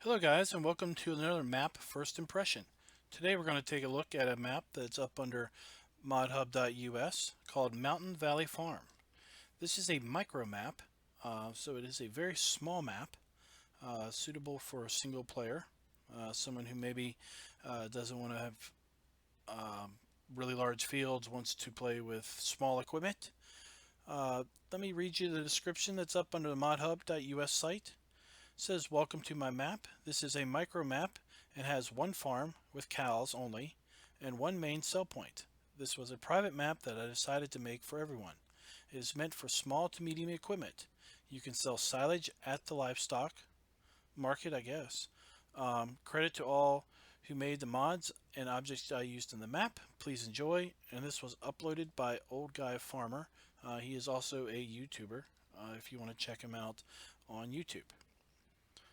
Hello guys, and welcome to another map first impression. Today we're going to take a look at a map that's up under modhub.us called Mountain Valley Farm. This is a micro map, so it is a very small map, suitable for a single player, someone who maybe doesn't want to have um, really large fields, wants to play with small equipment. Let me read you the description that's up under the modhub.us site. Says, welcome to my map. This is a micro map and has one farm with cows only and one main sell point. This was a private map that I decided to make for everyone. It is meant for small to medium equipment. You can sell silage at the livestock market, I guess. Credit to all who made the mods and objects I used in the map. Please enjoy. And this was uploaded by Old Guy Farmer. He is also a YouTuber if you want to check him out on YouTube.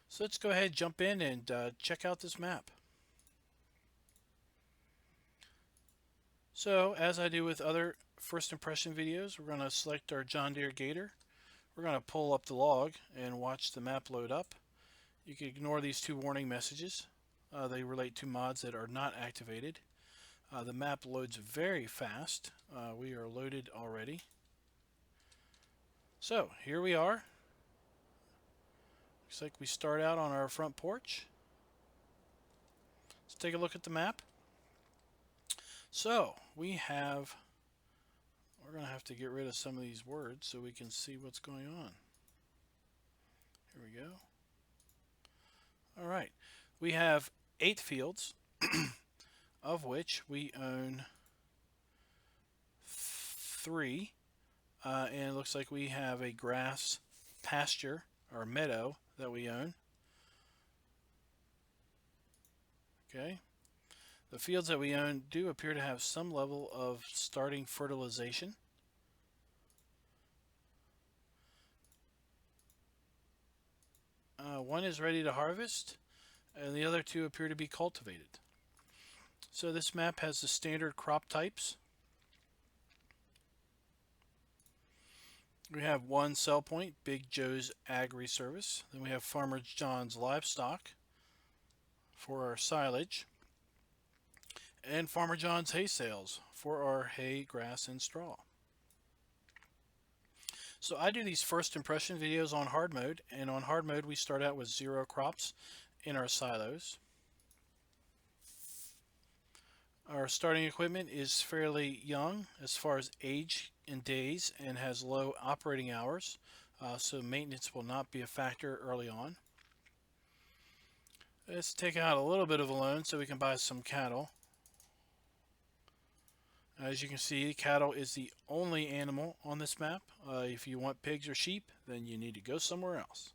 So let's go ahead and jump in and check out this map. So as I do with other first impression videos, we're going to select our John Deere Gator. We're going to pull up the log and watch the map load up. You can ignore these two warning messages. They relate to mods that are not activated. The map loads very fast. We are loaded already. So here we are. Looks like we start out on our front porch. Let's take a look at the map. So we're going to have to get rid of some of these words so we can see what's going on. Here we go. All right. We have 8 fields, of which we own 3. And it looks like we have a grass pasture or meadow that we own. Okay. The fields that we own do appear to have some level of starting fertilization. One is ready to harvest, and the other 2 appear to be cultivated. So this map has the standard crop types. We have one sell point, Big Joe's Agri Service. Then we have Farmer John's Livestock for our silage, and Farmer John's Hay Sales for our hay, grass, and straw. So I do these first impression videos on hard mode, and on hard mode we start out with 0 crops in our silos. Our starting equipment is fairly young as far as age and days and has low operating hours, so maintenance will not be a factor early on. Let's take out a little bit of a loan so we can buy some cattle. As you can see, cattle is the only animal on this map. If you want pigs or sheep, then you need to go somewhere else.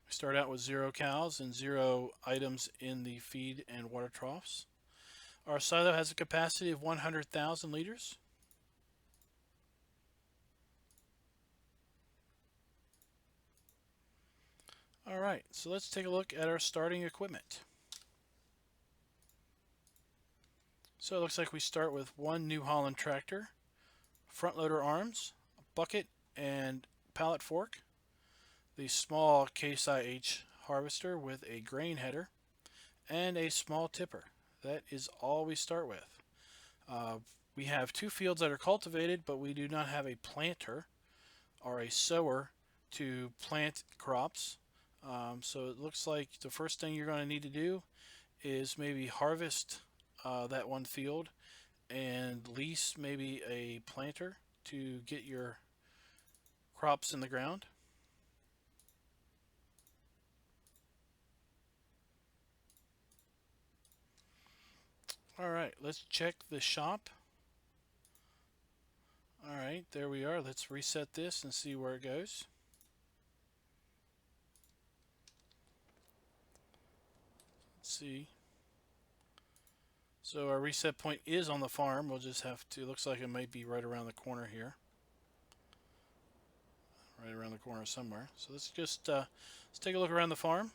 We start out with 0 cows and 0 items in the feed and water troughs. Our silo has a capacity of 100,000 liters. Alright, so let's take a look at our starting equipment. So it looks like we start with one New Holland tractor, front loader arms, a bucket and pallet fork, the small Case IH harvester with a grain header, and a small tipper. That is all we start with. We have 2 fields that are cultivated, but we do not have a planter or a sower to plant crops. So it looks like the first thing you're going to need to do is maybe harvest that one field and lease maybe a planter to get your crops in the ground. Alright, let's check the shop. Alright, there we are. Let's reset this and see where it goes. Let's see. So our reset point is on the farm. We'll just have to, looks like it might be right around the corner here. Right around the corner somewhere. So let's just let's take a look around the farm.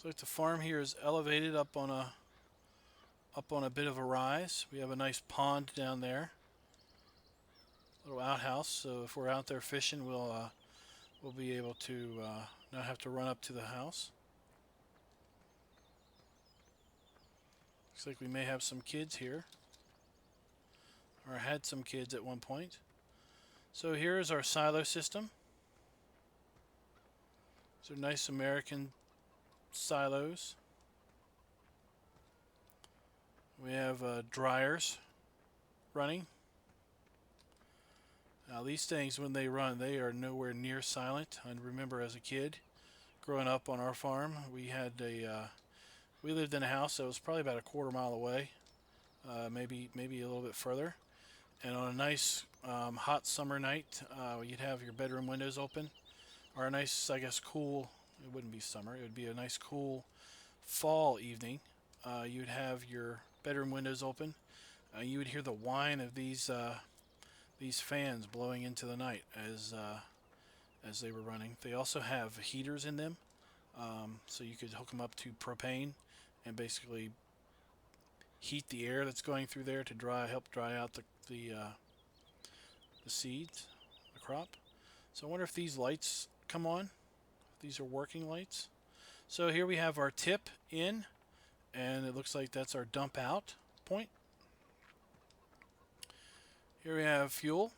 Looks like the farm here is elevated up on a bit of a rise. We have a nice pond down there, little outhouse. So if we're out there fishing, we'll be able to not have to run up to the house. Looks like we may have some kids here, or had some kids at one point. So here is our silo system. These are nice American silos. We have dryers running. Now these things, when they run, they are nowhere near silent. I remember as a kid growing up on our farm, we lived in a house that was probably about a quarter mile away, maybe a little bit further. And on a nice hot summer night, you'd have your bedroom windows open, or a nice, I guess, cool. It wouldn't be summer. It would be a nice, cool fall evening. You'd have your bedroom windows open. You would hear the whine of these fans blowing into the night as they were running. They also have heaters in them, so you could hook them up to propane and basically heat the air that's going through there to help dry out the seeds, the crop. So I wonder if these lights come on. These are working lights. So here we have our tip in, and it looks like that's our dump out point. Here we have fuel.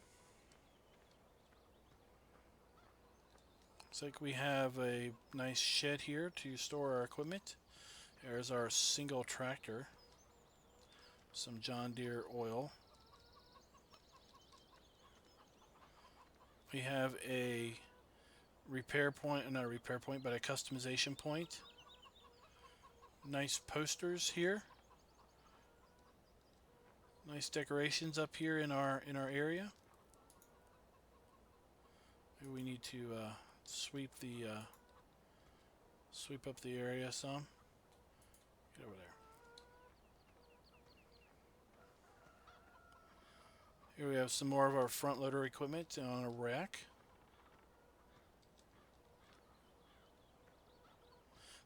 Looks like we have a nice shed here to store our equipment. There's our single tractor. Some John Deere oil. We have a repair point, not a repair point, but a customization point. Nice posters here. Nice decorations up here in our area. Maybe we need to sweep up the area some. Get over there. Here we have some more of our front loader equipment on a rack.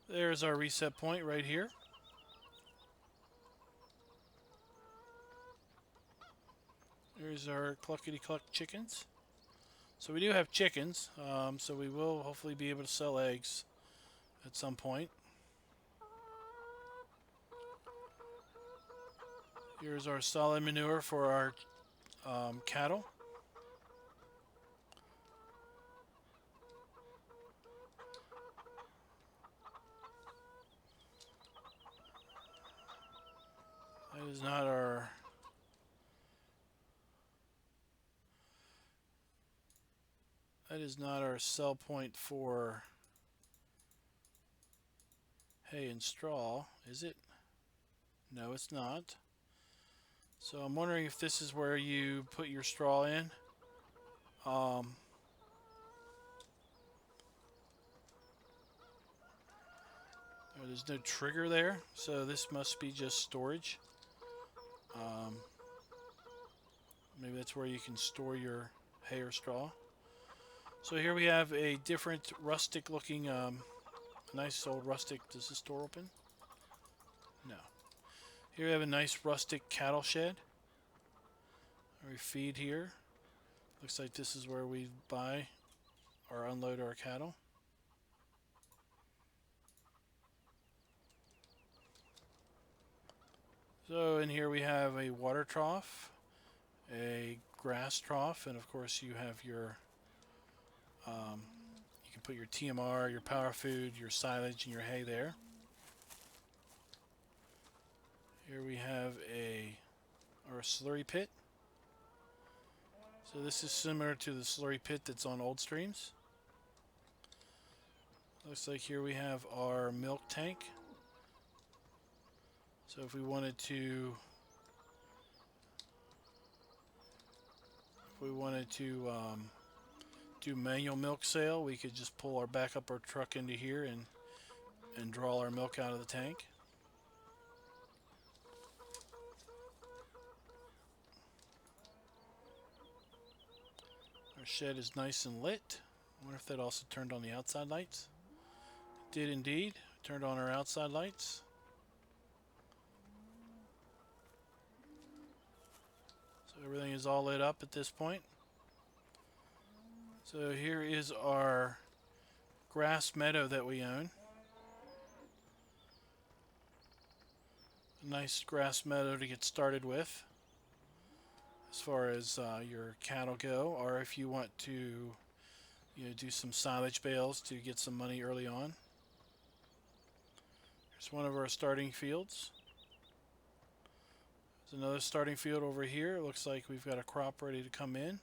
There's our reset point right here. There's our cluckety-cluck chickens. So we do have chickens, so we will hopefully be able to sell eggs at some point. Here's our solid manure for our cattle. That is not our sell point for hay and straw, is it? No, it's not. So I'm wondering if this is where you put your straw in. There's no trigger there, so this must be just storage. Maybe that's where you can store your hay or straw. So here we have a different rustic looking, nice old rustic. Does this door open? No. Here we have a nice rustic cattle shed. We feed here. Looks like this is where we buy or unload our cattle. So in here we have a water trough, a grass trough, and of course you have your, you can put your TMR, your power food, your silage, and your hay there. Here we have our slurry pit. So this is similar to the slurry pit that's on old streams. Looks like here we have our milk tank. So if we wanted to do manual milk sale, we could just back up our truck into here and draw our milk out of the tank. Our shed is nice and lit. I wonder if that also turned on the outside lights. It did indeed. Turned on our outside lights. So everything is all lit up at this point. So here is our grass meadow that we own. A nice grass meadow to get started with as far as your cattle go, or if you want to do some silage bales to get some money early on. Here's one of our starting fields. There's another starting field over here. It looks like we've got a crop ready to come in.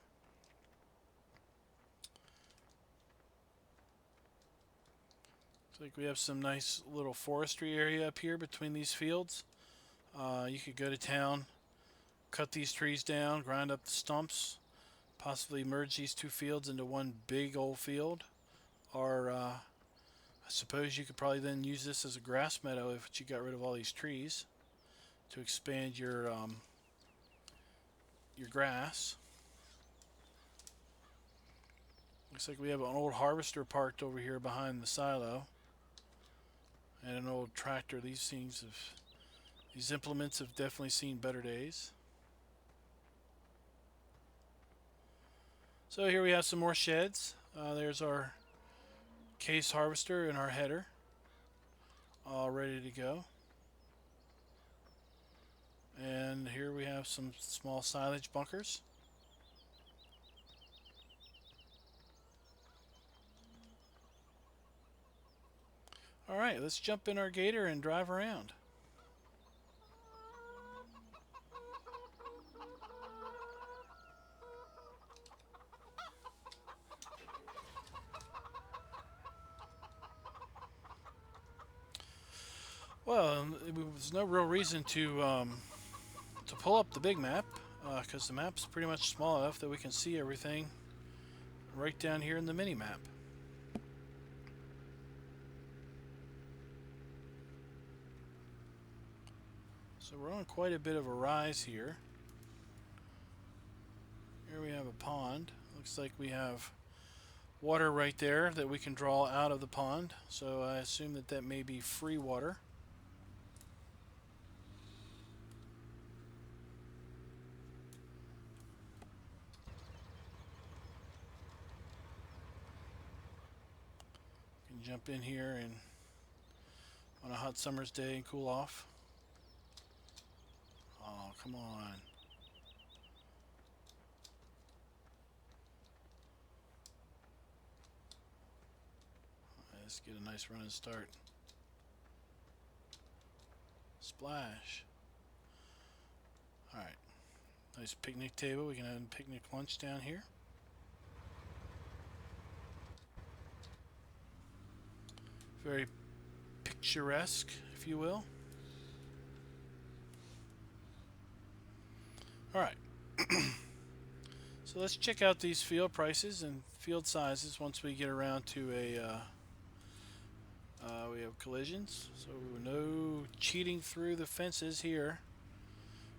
Looks like we have some nice little forestry area up here between these fields. You could go to town, cut these trees down, grind up the stumps, possibly merge these two fields into one big old field. Or I suppose you could probably then use this as a grass meadow if you got rid of all these trees to expand your grass. Looks like we have an old harvester parked over here behind the silo, and an old tractor. These implements have definitely seen better days. So here we have some more sheds. There's our case harvester and our header, all ready to go. And here we have some small silage bunkers. Alright, let's jump in our gator and drive around. Well, there's no real reason to pull up the big map, because the map's pretty much small enough that we can see everything right down here in the mini map. So we're on quite a bit of a rise here. Here we have a pond. Looks like we have water right there that we can draw out of the pond. So I assume that that may be free water. We can jump in here and on a hot summer's day and cool off. Oh, come on. Let's get a nice running start. Splash. Alright. Nice picnic table. We can have a picnic lunch down here. Very picturesque, if you will. Alright. So let's check out these field prices and field sizes once we get around to we have collisions. So no cheating through the fences here.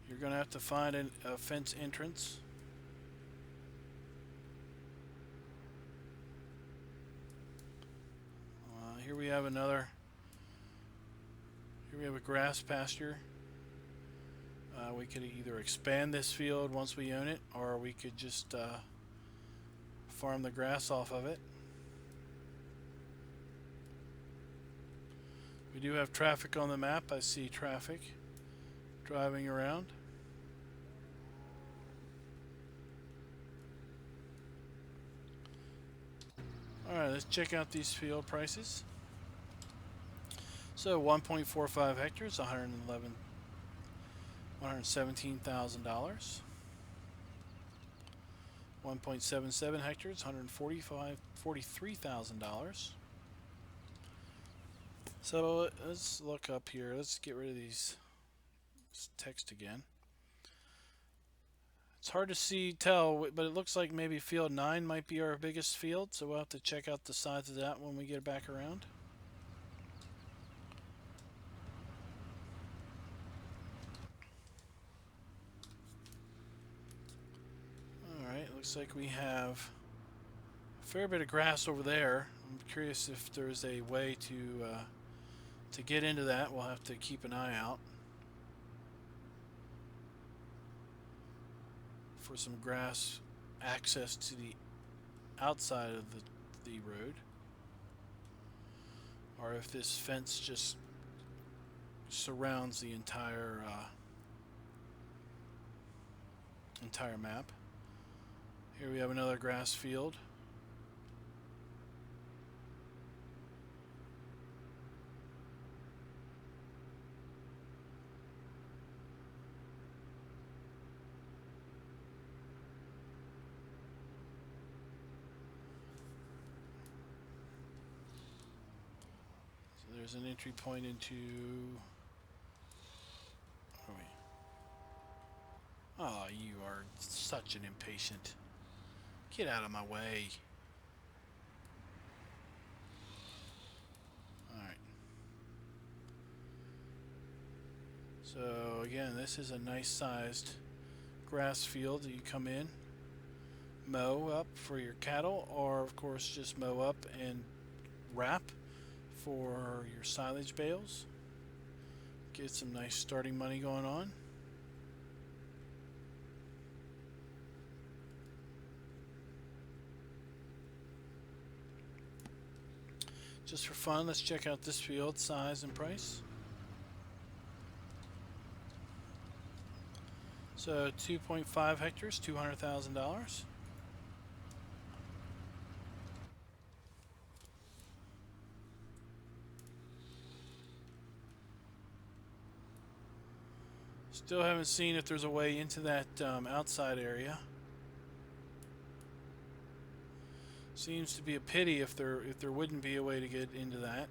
You're going to have to find a fence entrance. Here we have another. Here we have a grass pasture. We could either expand this field once we own it, or we could just farm the grass off of it. We do have traffic on the map. I see traffic driving around. Alright, let's check out these field prices. So 1.45 hectares, $117,000. 1.77 hectares, $143,000. So let's look up here. Let's get rid of this text again. It's hard to tell, but it looks like maybe field 9 might be our biggest field, so we'll have to check out the size of that when we get back around. Alright, looks like we have a fair bit of grass over there. I'm curious if there's a way to get into that. We'll have to keep an eye out for some grass access to the outside of the road. or if this fence just surrounds the entire map. Here we have another grass field. So there's an entry point into... Where are we? Oh, you are such an impatient. Get out of my way. Alright. So again, this is a nice sized grass field that you come in, mow up for your cattle, or of course just mow up and wrap for your silage bales. Get some nice starting money going on. Just for fun, let's check out this field size and price. So 2.5 hectares, $200,000. Still haven't seen if there's a way into that outside area. Seems to be a pity if there wouldn't be a way to get into that.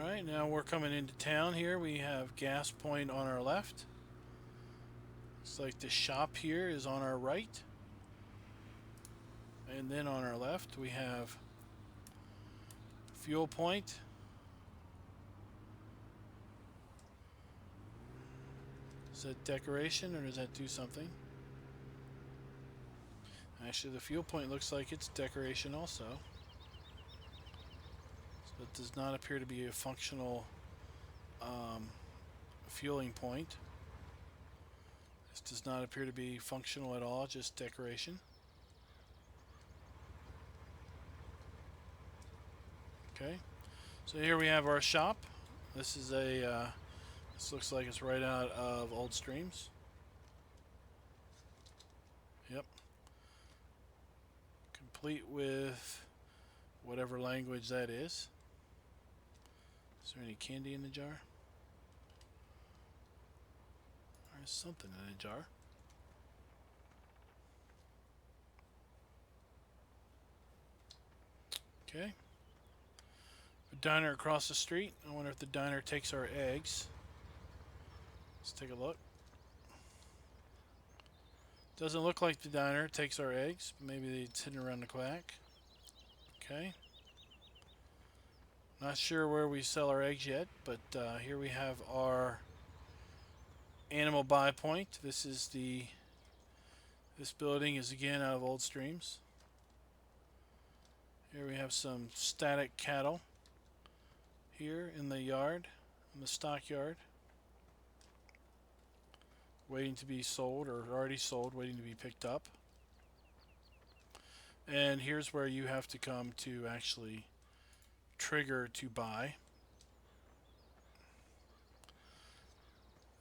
Alright, now we're coming into town here. We have Gas Point on our left. Looks like the shop here is on our right. And then on our left we have Fuel Point. Is that decoration or does that do something? Actually, the fuel point looks like it's decoration also. So it does not appear to be a functional fueling point. This does not appear to be functional at all, just decoration. Okay, so here we have our shop. This is a this looks like it's right out of Old Streams. Yep. Complete with whatever language that is. Is there any candy in the jar? There's something in the jar. Okay. A diner across the street. I wonder if the diner takes our eggs. Let's take a look. Doesn't look like the diner takes our eggs, but maybe it's hidden around the quack. Okay. Not sure where we sell our eggs yet, but here we have our animal buy point. This building is again out of Old Streams. Here we have some static cattle here in the yard, in the stockyard, waiting to be sold or already sold, waiting to be picked up. And here's where you have to come to actually trigger to buy.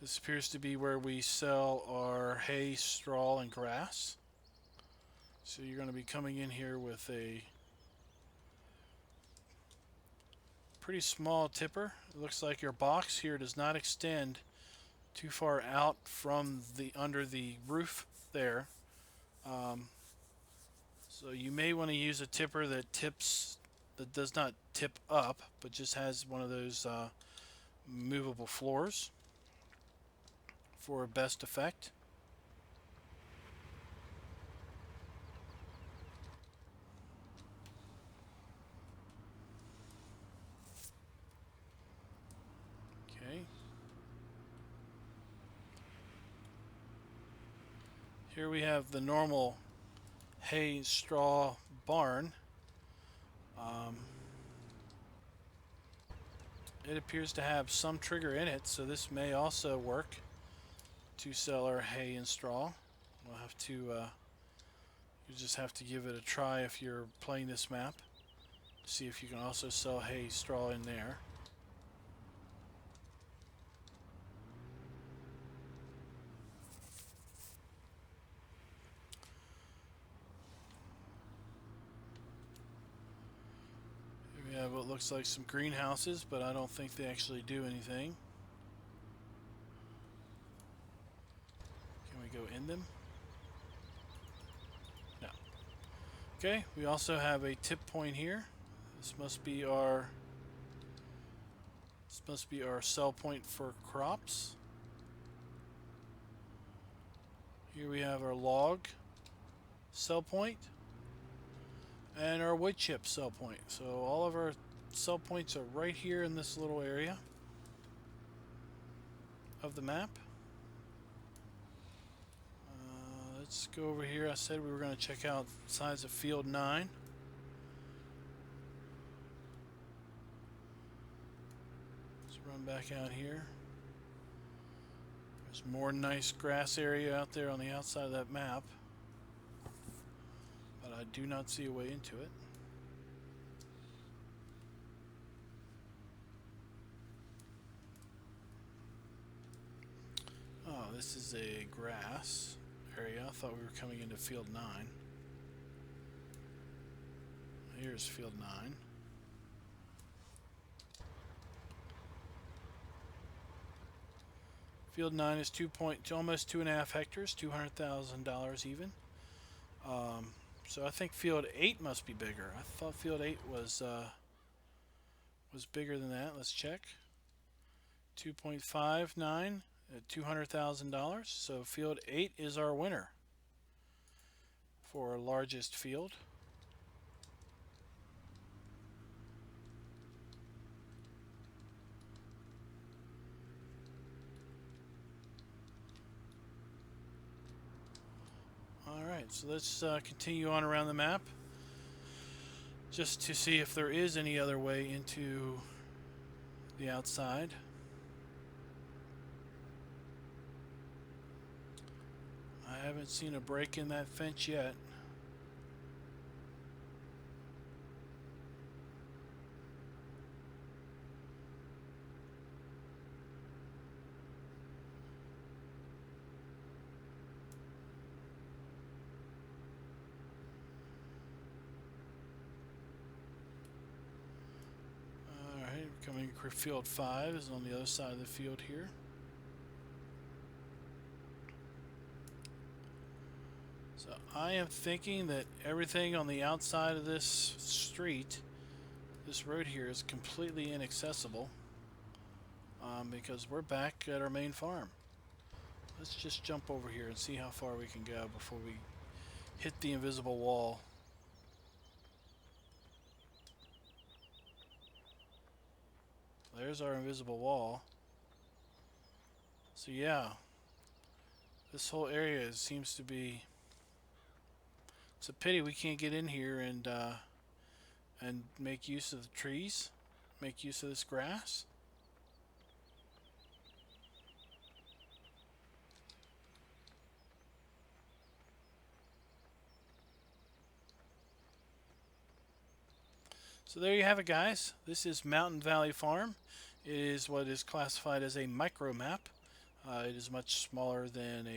This appears to be where we sell our hay, straw, and grass. So you're going to be coming in here with a pretty small tipper. It looks like your box here does not extend too far out from the under the roof there. So you may want to use a tipper that does not tip up, but just has one of those movable floors for best effect. Okay. Here we have the normal hay straw barn. it appears to have some trigger in it, so this may also work to sell our hay and straw. We'll have to, you just have to give it a try if you're playing this map. See if you can also sell hay, straw in there. Here we have what looks like some greenhouses, but I don't think they actually do anything. Can we go in them? No. Okay, we also have a tip point here. This must be our sell point for crops. Here we have our log sell point and our wood chip sell point. So all of our sell points are right here in this little area of the map. Let's go over here. I said we were going to check out size of field 9. Let's run back out here. There's more nice grass area out there on the outside of that map, but I do not see a way into it. Oh, this is a grass area. I thought we were coming into field 9. Here's field 9. Field 9 is almost 2.5 hectares, $200,000 even. So I think field 8 must be bigger. I thought field 8 was bigger than that. Let's check. 2.59 at $200,000. So field 8 is our winner for our largest field. Alright, so let's continue on around the map just to see if there is any other way into the outside. I haven't seen a break in that fence yet. Coming field 5 is on the other side of the field here. So I am thinking that everything on the outside of this street, this road here, is completely inaccessible because we're back at our main farm. Let's just jump over here and see how far we can go before we hit the invisible wall. There's our invisible wall. So yeah, this whole area seems to be... It's a pity we can't get in here and make use of the trees, make use of this grass. So there you have it, guys. This is Mountain Valley Farm. It is what is classified as a micro map. It is much smaller than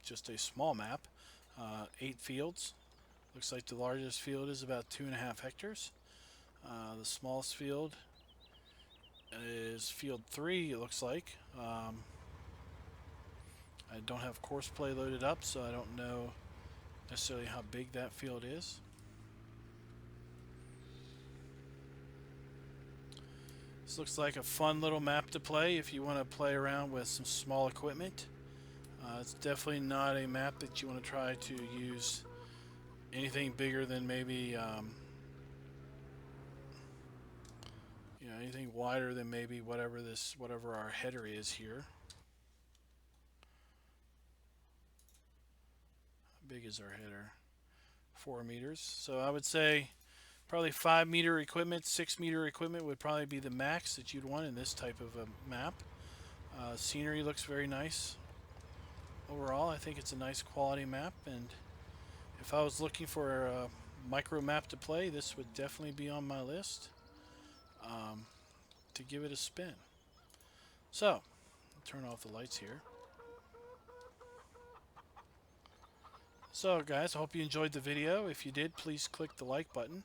just a small map. 8 fields. Looks like the largest field is about 2.5 hectares. The smallest field is field 3, it looks like. I don't have course play loaded up, so I don't know necessarily how big that field is. This looks like a fun little map to play if you want to play around with some small equipment. It's definitely not a map that you want to try to use anything bigger than maybe, anything wider than maybe whatever our header is here. How big is our header? 4 meters. So I would say Probably 5-meter equipment, 6-meter equipment would probably be the max that you'd want in this type of a map. Scenery looks very nice. Overall, I think it's a nice quality map, and if I was looking for a micro map to play, this would definitely be on my list to give it a spin. So, I'll turn off the lights here. So guys, I hope you enjoyed the video. If you did, please click the like button,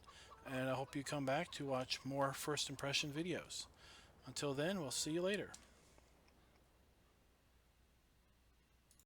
and I hope you come back to watch more first impression videos. Until then, we'll see you later.